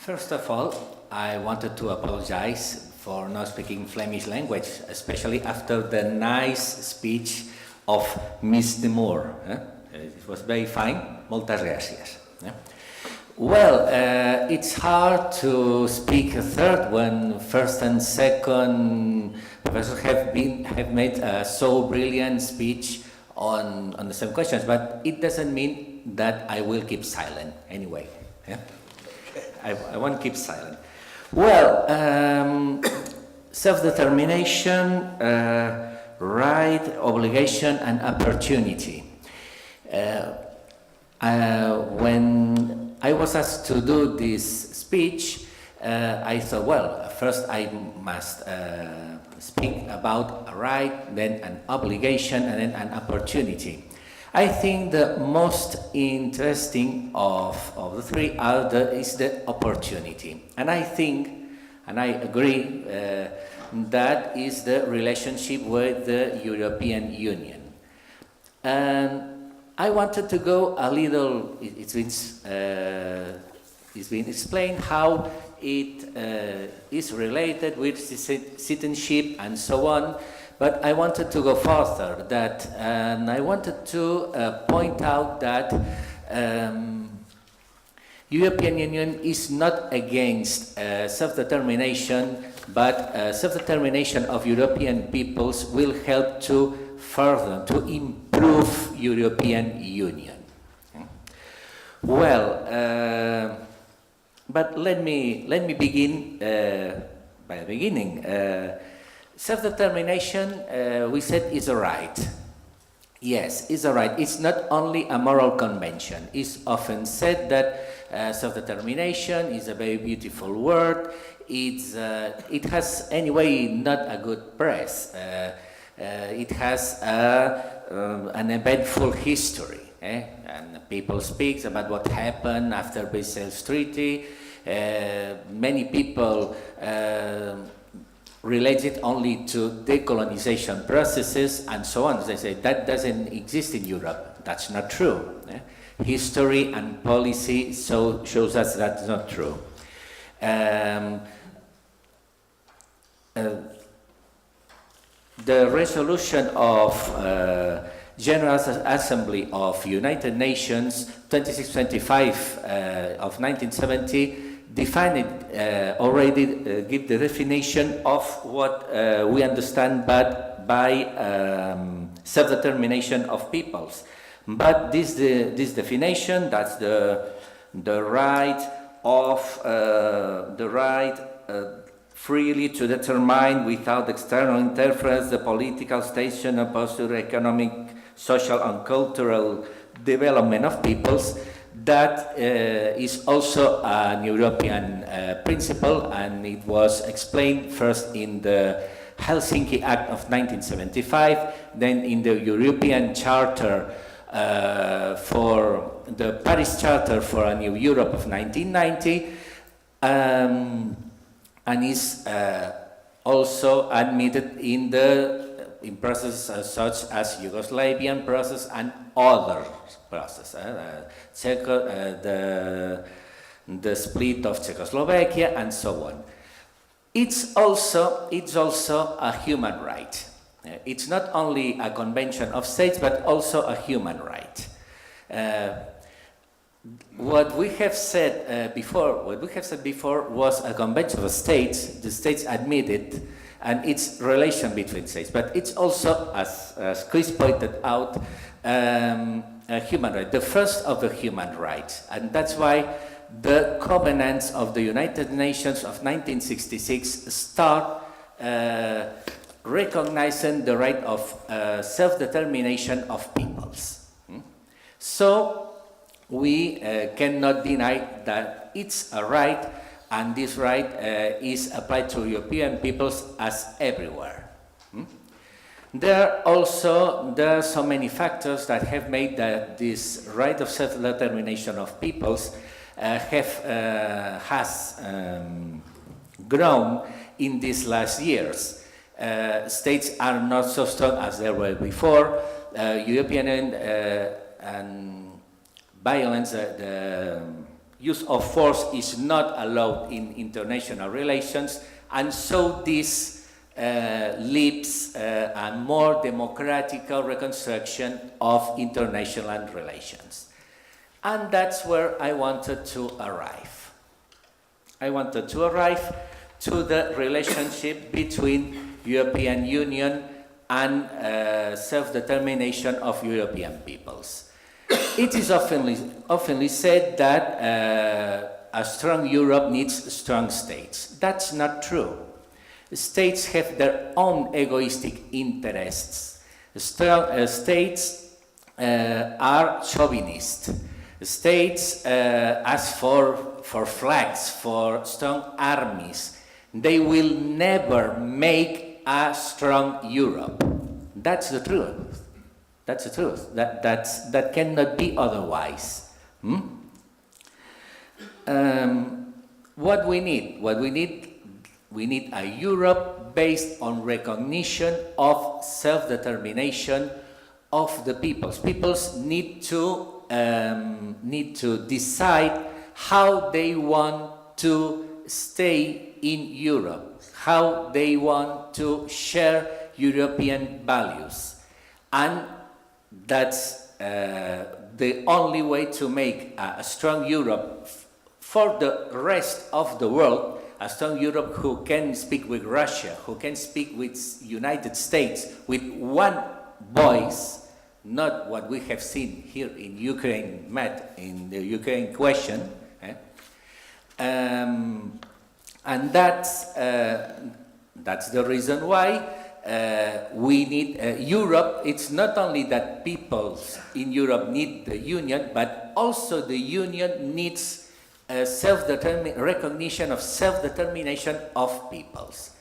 First of all, I wanted to apologize for not speaking Flemish language, especially after the nice speech of Miss de Moore. It was very fine. Moltes gràcies. Well, it's hard to speak a third when first and second professors have made a so brilliant speech on the same questions, but it doesn't mean that I will keep silent anyway. Yeah? I won't keep silent. Well, self-determination, right, obligation, and opportunity. When I was asked to do this speech, I thought, well, first I must speak about a right, then an obligation, and then an opportunity. I think the most interesting of the three is the opportunity. And I think, and I agree, that is the relationship with the European Union. And I wanted to go a little, it's been explained how it is related with citizenship and so on. But I wanted to go further, and I wanted to point out that European Union is not against self-determination, but self-determination of European peoples will help to further, to improve European Union. Well, but let me begin by the beginning. Self-determination, we said, is a right. Yes, it's a right. It's not only a moral convention. It's often said that self-determination is a very beautiful word. It has, anyway, not a good press. It has an eventful history. And people speak about what happened after Brussels Treaty. Many people relate it only to decolonization processes and so on. They say that doesn't exist in Europe. That's not true. History and policy shows us that's not true. The resolution of General Assembly of United Nations 2625 of 1970 defined already give the definition of what we understand by self-determination of peoples. But this definition, that's the right of freely to determine without external interference the political, station, social, economic, social, and cultural development of peoples. That is also an European principle, and it was explained first in the Helsinki Act of 1975, then in the European Charter for the Paris Charter for a New Europe of 1990, and is also admitted in processes such as Yugoslavian process and other processes. The split of Czechoslovakia and so on. It's also a human right. It's not only a convention of states, but also a human right. What we have said before was a convention of states. The states admitted, and its relation between states. But it's also, as Chris pointed out, a human right, the first of the human rights. And that's why the covenants of the United Nations of 1966 start recognizing the right of self-determination of peoples. So we cannot deny that it's a right, and this right is applied to European peoples as everywhere. There are so many factors that have made that this right of self-determination of peoples has grown in these last years. States are not so strong as they were before. European and violence, use of force is not allowed in international relations, and so this leaves a more democratical reconstruction of international relations. And that's where I wanted to arrive. I wanted to arrive to the relationship between European Union and self-determination of European peoples. It is oftenly said that a strong Europe needs strong states. That's not true. States have their own egoistic interests. States are chauvinist. States ask for flags, for strong armies. They will never make a strong Europe. That's the truth. That's the truth. That cannot be otherwise. What we need? We need a Europe based on recognition of self-determination of the peoples. Peoples need to decide how they want to stay in Europe, how they want to share European values. And that's the only way to make a strong Europe for the rest of the world, a strong Europe who can speak with Russia, who can speak with United States with one voice, not what we have seen here in Ukraine, in the Ukraine question. And that's the reason why we need Europe. It's not only that peoples in Europe need the Union, but also the Union needs recognition of self-determination of peoples.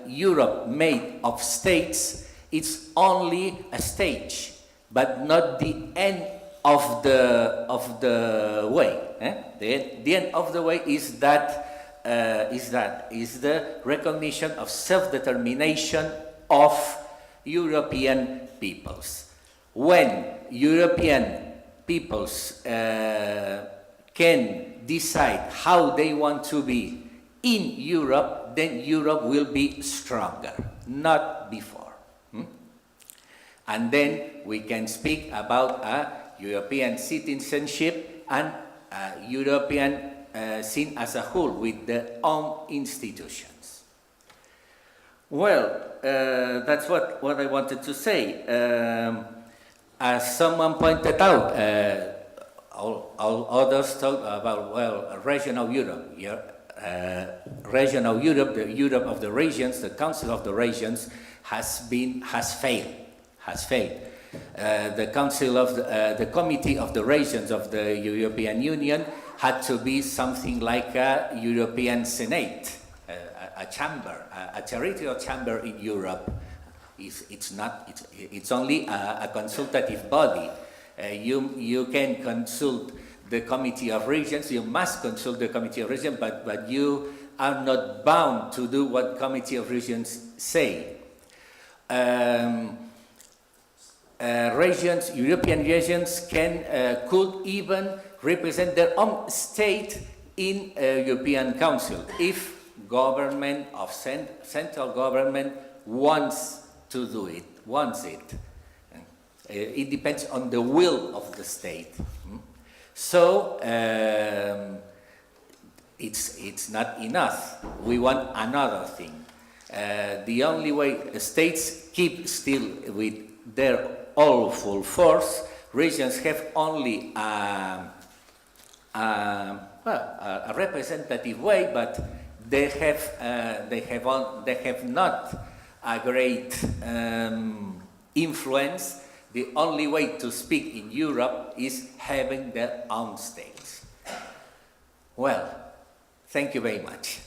Europe made of states, it's only a stage, but not the end of the way. The end of the way is the recognition of self-determination of European peoples. When European peoples can decide how they want to be in Europe, then Europe will be stronger, not before. And then we can speak about a European citizenship and a European seen as a whole with their own institutions. Well, that's what I wanted to say. As someone pointed out, all others talk about, well, regional Europe. Regional Europe, the Europe of the regions, the Council of the Regions has failed. The Council of the Committee of the Regions of the European Union had to be something like a European Senate, a chamber, a territorial chamber in Europe. It's only a consultative body. You can consult the Committee of Regions, you must consult the Committee of Regions, but you are not bound to do what Committee of Regions say. European regions could even represent their own state in a European Council if central government wants to do it, wants it. It depends on the will of the state. So it's not enough. We want another thing. The only way states keep still with their all-full force, regions have only a representative way, but they have not a great influence. The only way to speak in Europe is having their own states. Well, thank you very much.